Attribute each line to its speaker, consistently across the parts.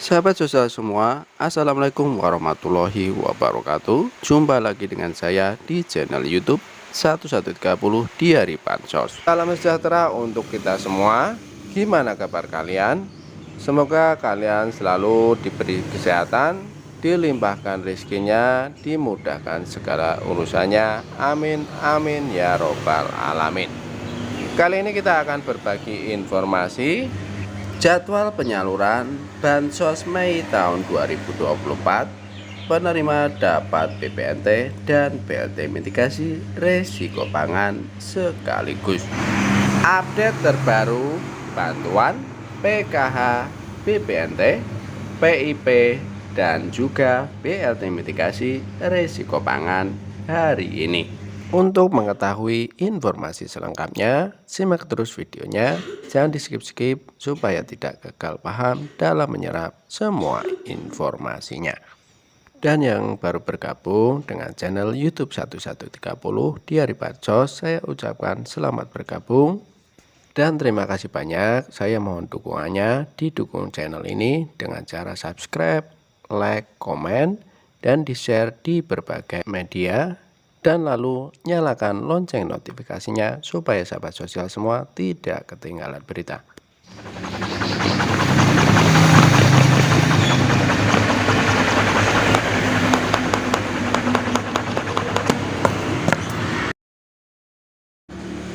Speaker 1: Sahabat sosial semua, Assalamualaikum warahmatullahi wabarakatuh. Jumpa lagi dengan saya di channel YouTube 1130 di hari Bansos. Salam sejahtera untuk kita semua. Gimana kabar kalian? Semoga kalian selalu diberi kesehatan, dilimpahkan rezekinya, dimudahkan segala urusannya. Amin amin ya robbal alamin. Kali ini kita akan berbagi informasi jadwal penyaluran Bansos Mei tahun 2024, penerima dapat BPNT dan BLT mitigasi resiko pangan sekaligus. Update terbaru bantuan PKH, BPNT, PIP, dan juga BLT mitigasi resiko pangan hari ini. Untuk mengetahui informasi selengkapnya, simak terus videonya, jangan di skip-skip supaya tidak gagal paham dalam menyerap semua informasinya. Dan yang baru bergabung dengan channel YouTube 1130 di hari Bansos, saya ucapkan selamat bergabung dan terima kasih banyak. Saya mohon dukungannya, didukung channel ini dengan cara subscribe, like, komen, dan di-share di berbagai media. Dan lalu nyalakan lonceng notifikasinya supaya sahabat sosial semua tidak ketinggalan berita.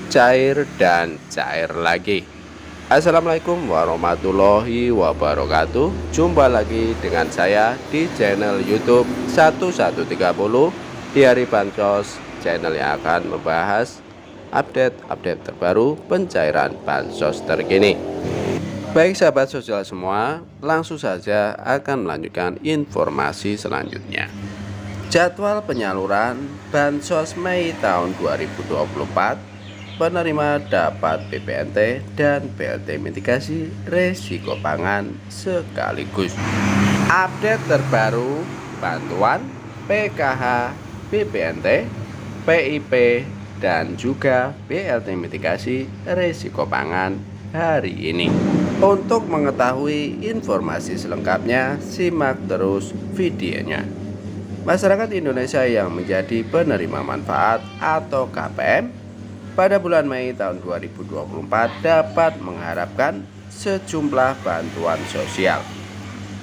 Speaker 1: Cair dan cair lagi. Assalamualaikum warahmatullahi wabarakatuh. Jumpa lagi dengan saya di channel YouTube 1130 di hari Bansos, channel yang akan membahas update terbaru pencairan Bansos terkini. Baik sahabat sosial semua, langsung saja akan melanjutkan informasi selanjutnya. Jadwal penyaluran Bansos Mei tahun 2024, penerima dapat BPNT dan BLT mitigasi resiko pangan sekaligus. Update terbaru bantuan PKH, BPNT, PIP, dan juga BLT mitigasi resiko pangan hari ini. Untuk mengetahui informasi selengkapnya, simak terus videonya. Masyarakat Indonesia yang menjadi penerima manfaat atau KPM pada bulan Mei tahun 2024 dapat mengharapkan sejumlah bantuan sosial,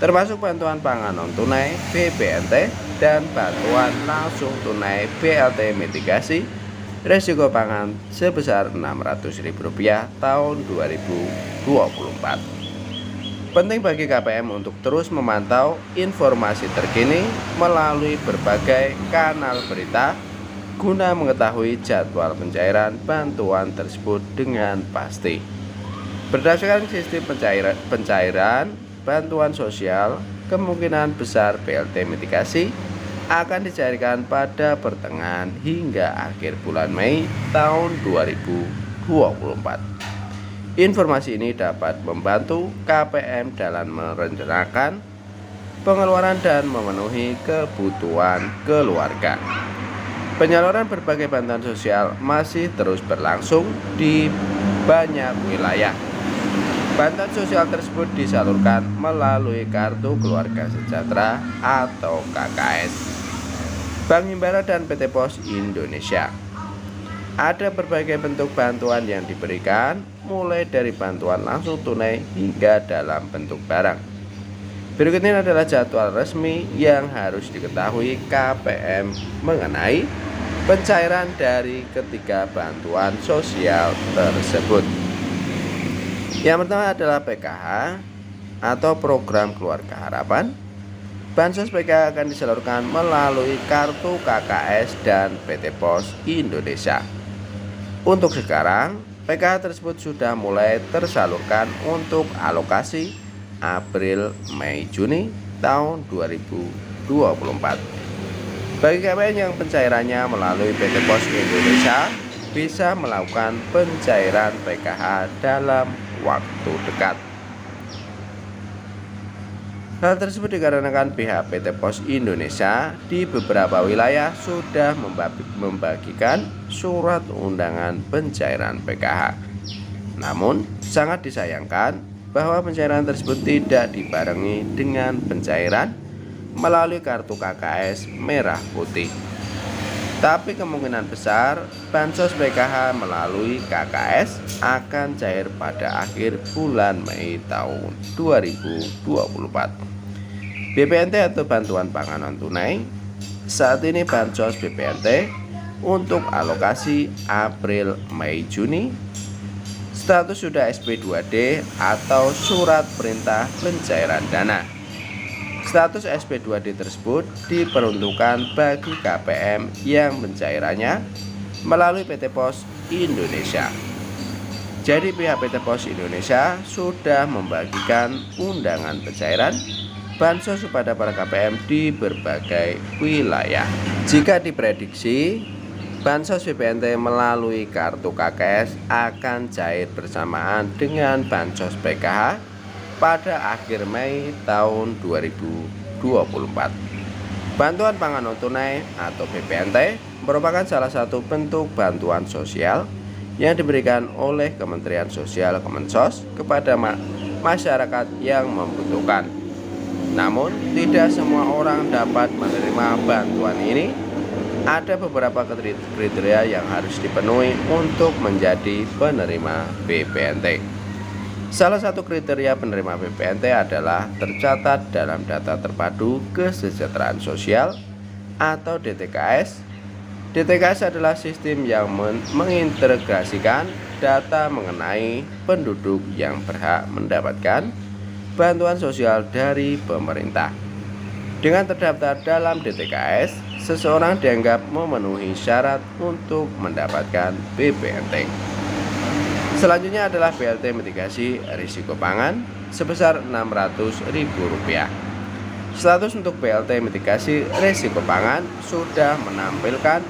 Speaker 1: termasuk bantuan pangan non-tunai BPNT dan bantuan langsung tunai BLT mitigasi resiko pangan sebesar Rp600.000 tahun 2024. Penting bagi KPM untuk terus memantau informasi terkini melalui berbagai kanal berita guna mengetahui jadwal pencairan bantuan tersebut dengan pasti. Berdasarkan sistem pencairan bantuan sosial, kemungkinan besar BLT mitigasi akan dicairkan pada pertengahan hingga akhir bulan Mei tahun 2024. Informasi ini dapat membantu KPM dalam merencanakan pengeluaran dan memenuhi kebutuhan keluarga. Penyaluran berbagai bantuan sosial masih terus berlangsung di banyak wilayah. Bantuan sosial tersebut disalurkan melalui Kartu Keluarga Sejahtera atau KKS, Bank Himbara dan PT Pos Indonesia. Ada berbagai bentuk bantuan yang diberikan, mulai dari bantuan langsung tunai hingga dalam bentuk barang. Berikut ini adalah jadwal resmi yang harus diketahui KPM mengenai pencairan dari ketiga bantuan sosial tersebut. Yang pertama adalah PKH atau Program Keluarga Harapan. Bansos PKH akan disalurkan melalui Kartu KKS dan PT Pos Indonesia. Untuk sekarang, PKH tersebut sudah mulai tersalurkan untuk alokasi April, Mei, Juni tahun 2024. Bagi KPM yang pencairannya melalui PT Pos Indonesia, bisa melakukan pencairan PKH dalam waktu dekat. Hal tersebut dikarenakan pihak PT Pos Indonesia di beberapa wilayah sudah membagikan surat undangan pencairan PKH. Namun, sangat disayangkan bahwa pencairan tersebut tidak dibarengi dengan pencairan melalui kartu KKS merah putih. Tapi kemungkinan besar bansos PKH melalui KKS akan cair pada akhir bulan Mei tahun 2024. BPNT atau bantuan pangan non tunai, saat ini bansos BPNT untuk alokasi April, Mei, Juni status sudah SP2D atau surat perintah pencairan dana. Status SP2D tersebut diperuntukkan bagi KPM yang pencairannya melalui PT Pos Indonesia. Jadi pihak PT Pos Indonesia sudah membagikan undangan pencairan bansos kepada para KPM di berbagai wilayah. Jika diprediksi, bansos BPNT melalui kartu KKS akan cair bersamaan dengan bansos PKH pada akhir Mei tahun 2024. Bantuan pangan non tunai atau BPNT merupakan salah satu bentuk bantuan sosial yang diberikan oleh Kementerian Sosial Kemensos kepada masyarakat yang membutuhkan. Namun, tidak semua orang dapat menerima bantuan ini. Ada beberapa kriteria yang harus dipenuhi untuk menjadi penerima BPNT. Salah satu kriteria penerima BPNT adalah tercatat dalam data terpadu kesejahteraan sosial atau DTKS. DTKS adalah sistem yang mengintegrasikan data mengenai penduduk yang berhak mendapatkan bantuan sosial dari pemerintah. Dengan terdaftar dalam DTKS, seseorang dianggap memenuhi syarat untuk mendapatkan BPNT. Selanjutnya adalah BLT mitigasi risiko pangan sebesar Rp600.000. Status untuk BLT mitigasi risiko pangan sudah menampilkan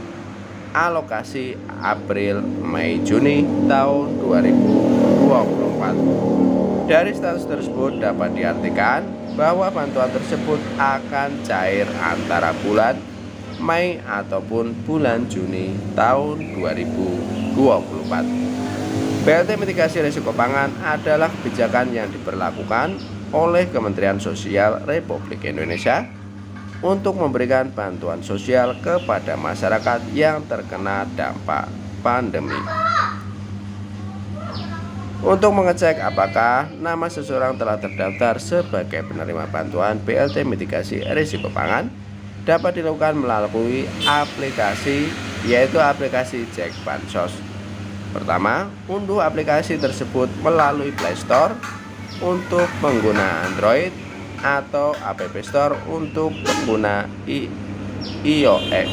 Speaker 1: alokasi April, Mei, Juni tahun 2024. Dari status tersebut dapat diartikan bahwa bantuan tersebut akan cair antara bulan Mei ataupun bulan Juni tahun 2024. BLT mitigasi risiko pangan adalah kebijakan yang diberlakukan oleh Kementerian Sosial Republik Indonesia untuk memberikan bantuan sosial kepada masyarakat yang terkena dampak pandemi. Untuk mengecek apakah nama seseorang telah terdaftar sebagai penerima bantuan BLT mitigasi risiko pangan, dapat dilakukan melalui aplikasi, yaitu aplikasi Cek Bansos. Pertama, unduh aplikasi tersebut melalui Play Store untuk pengguna Android atau App Store untuk pengguna iOS.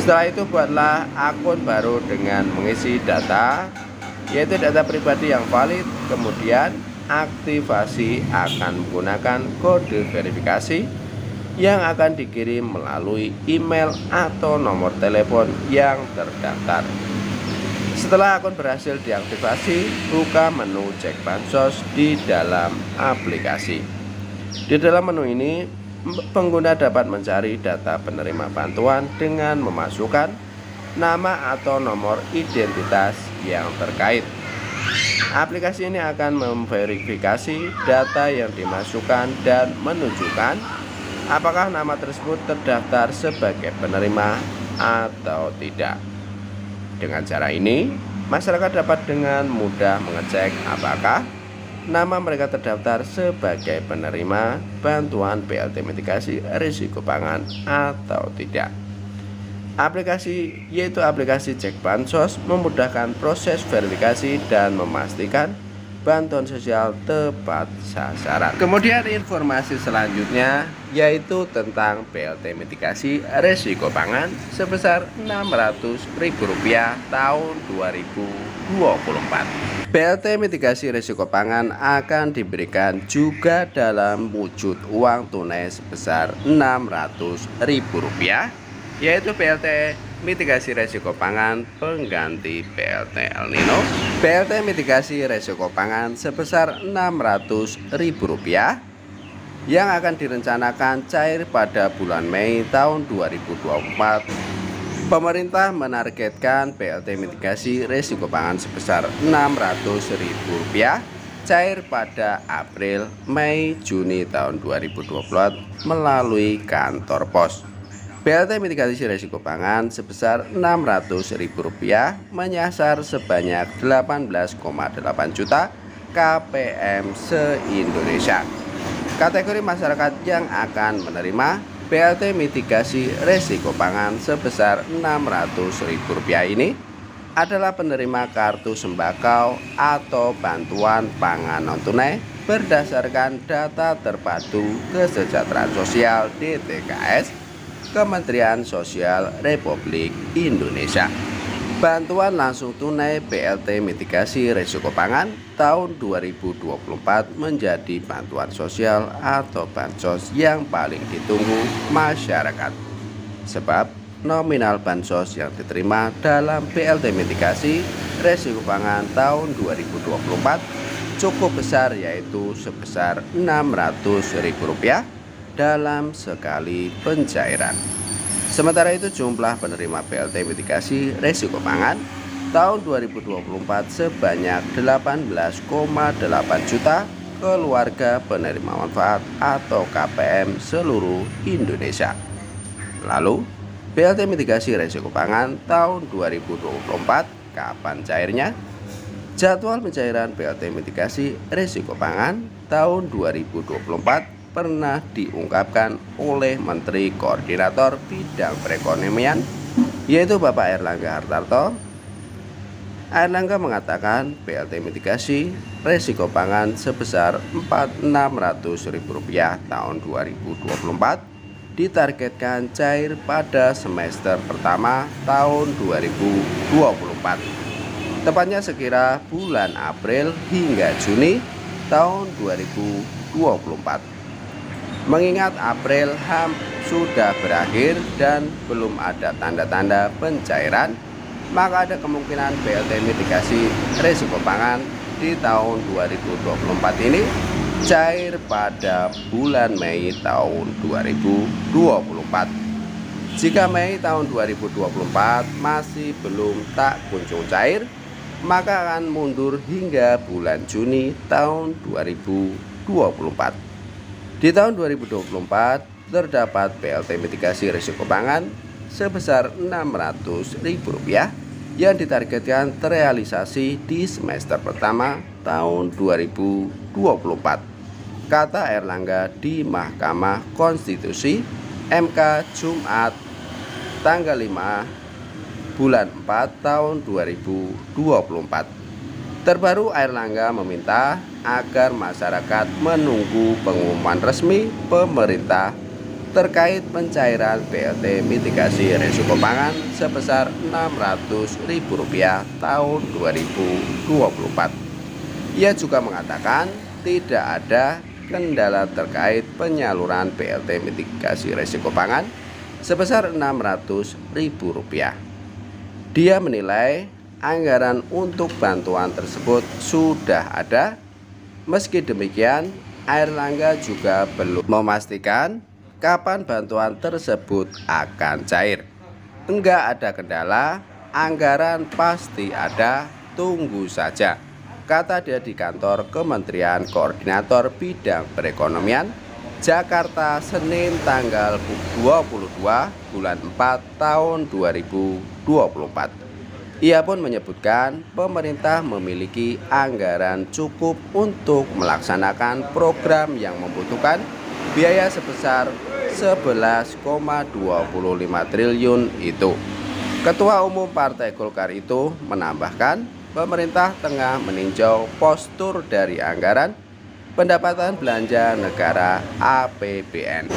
Speaker 1: Setelah itu buatlah akun baru dengan mengisi data, yaitu data pribadi yang valid. Kemudian aktivasi akan menggunakan kode verifikasi yang akan dikirim melalui email atau nomor telepon yang terdaftar. Setelah akun berhasil diaktifasi, buka menu Cek Bansos di dalam aplikasi. Di dalam menu ini, pengguna dapat mencari data penerima bantuan dengan memasukkan nama atau nomor identitas yang terkait. Aplikasi ini akan memverifikasi data yang dimasukkan dan menunjukkan apakah nama tersebut terdaftar sebagai penerima atau tidak. Dengan cara ini, masyarakat dapat dengan mudah mengecek apakah nama mereka terdaftar sebagai penerima bantuan BLT mitigasi risiko pangan atau tidak. Aplikasi, yaitu aplikasi Cek Bansos, memudahkan proses verifikasi dan memastikan bantuan sosial tepat sasaran. Kemudian informasi selanjutnya yaitu tentang BLT mitigasi risiko pangan sebesar Rp600.000 tahun 2024. BLT mitigasi risiko pangan akan diberikan juga dalam wujud uang tunai sebesar Rp600.000, yaitu BLT mitigasi risiko pangan pengganti BLT El Nino. BLT mitigasi risiko pangan sebesar Rp600.000 yang akan direncanakan cair pada bulan Mei tahun 2024. Pemerintah menargetkan BLT mitigasi risiko pangan sebesar Rp600.000 cair pada April, Mei, Juni tahun 2024 melalui kantor pos. BLT mitigasi risiko pangan sebesar Rp600.000 menyasar sebanyak 18,8 juta KPM se-Indonesia. Kategori masyarakat yang akan menerima BLT mitigasi risiko pangan sebesar Rp600.000 ini adalah penerima kartu sembako atau bantuan pangan non-tunai berdasarkan data terpadu kesejahteraan sosial DTKS Kementerian Sosial Republik Indonesia. Bantuan langsung tunai BLT mitigasi risiko pangan tahun 2024 menjadi bantuan sosial atau bansos yang paling ditunggu masyarakat. Sebab nominal bansos yang diterima dalam BLT mitigasi risiko pangan tahun 2024 cukup besar, yaitu sebesar Rp600.000 dalam sekali pencairan. Sementara itu jumlah penerima BLT mitigasi risiko pangan tahun 2024 sebanyak 18,8 juta keluarga penerima manfaat atau KPM seluruh Indonesia. Lalu BLT mitigasi risiko pangan tahun 2024 kapan cairnya? Jadwal pencairan BLT mitigasi risiko pangan tahun 2024 pernah diungkapkan oleh Menteri Koordinator Bidang Perekonomian, yaitu Bapak Airlangga Hartarto. Airlangga mengatakan BLT mitigasi risiko pangan sebesar Rp4.600.000 tahun 2024 ditargetkan cair pada semester pertama tahun 2024, tepatnya sekira bulan April hingga Juni tahun 2024. Mengingat April sudah berakhir dan belum ada tanda-tanda pencairan, maka ada kemungkinan BLT mitigasi risiko pangan di tahun 2024 ini cair pada bulan Mei tahun 2024. Jika Mei tahun 2024 masih belum tak kunjung cair, maka akan mundur hingga bulan Juni tahun 2024. Di tahun 2024 terdapat BLT mitigasi risiko pangan sebesar Rp600.000 yang ditargetkan terrealisasi di semester pertama tahun 2024, kata Airlangga di Mahkamah Konstitusi MK Jumat tanggal 5 bulan 4 tahun 2024. Terbaru, Airlangga meminta agar masyarakat menunggu pengumuman resmi pemerintah terkait pencairan BLT mitigasi risiko pangan sebesar Rp600.000 tahun 2024. Ia juga mengatakan tidak ada kendala terkait penyaluran BLT mitigasi risiko pangan sebesar Rp600.000. Dia menilai anggaran untuk bantuan tersebut sudah ada. Meski demikian, Airlangga juga belum memastikan kapan bantuan tersebut akan cair. Enggak ada kendala, anggaran pasti ada, tunggu saja, kata dia di kantor Kementerian Koordinator Bidang Perekonomian, Jakarta, Senin tanggal 22 bulan 4 tahun 2024. Ia pun menyebutkan pemerintah memiliki anggaran cukup untuk melaksanakan program yang membutuhkan biaya sebesar 11,25 triliun itu. Ketua Umum Partai Golkar itu menambahkan pemerintah tengah meninjau postur dari anggaran pendapatan belanja negara APBN.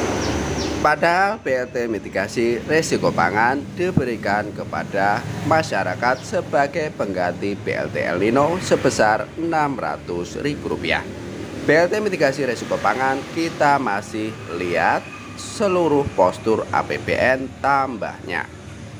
Speaker 1: Padahal BLT mitigasi risiko pangan diberikan kepada masyarakat sebagai pengganti BLT El Nino sebesar Rp600.000. BLT mitigasi risiko pangan kita masih lihat seluruh postur APBN tambahnya.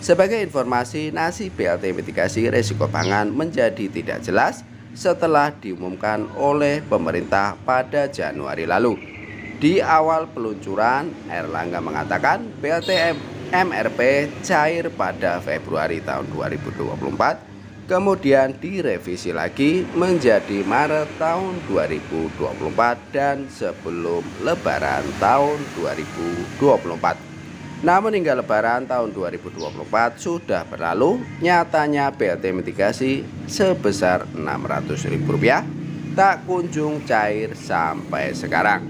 Speaker 1: Sebagai informasi, nasib BLT mitigasi risiko pangan menjadi tidak jelas setelah diumumkan oleh pemerintah pada Januari lalu. Di awal peluncuran, Airlangga mengatakan BLT MRP cair pada Februari tahun 2024 kemudian direvisi lagi menjadi Maret tahun 2024 dan sebelum Lebaran tahun 2024. Namun hingga Lebaran tahun 2024 sudah berlalu, nyatanya BLT mitigasi sebesar Rp600.000 tak kunjung cair sampai sekarang.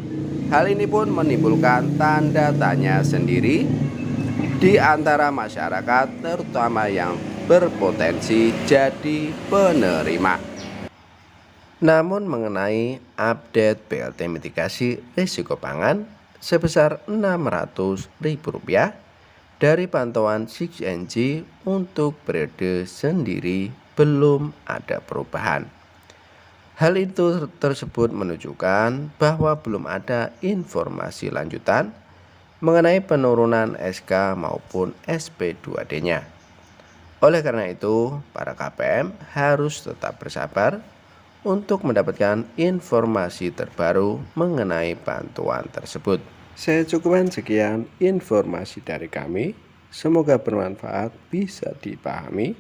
Speaker 1: Hal ini pun menimbulkan tanda tanya sendiri di antara masyarakat, terutama yang berpotensi jadi penerima. Namun mengenai update BLT mitigasi risiko pangan sebesar Rp600.000 dari pantauan 6NG untuk periode sendiri belum ada perubahan. Hal itu tersebut menunjukkan bahwa belum ada informasi lanjutan mengenai penurunan SK maupun SP2D-nya. Oleh karena itu, para KPM harus tetap bersabar untuk mendapatkan informasi terbaru mengenai bantuan tersebut. Saya cukupkan sekian informasi dari kami. Semoga bermanfaat, bisa dipahami.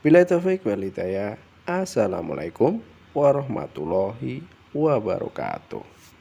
Speaker 1: Billahi taufik wal hidayah. Assalamualaikum warahmatullahi wabarakatuh.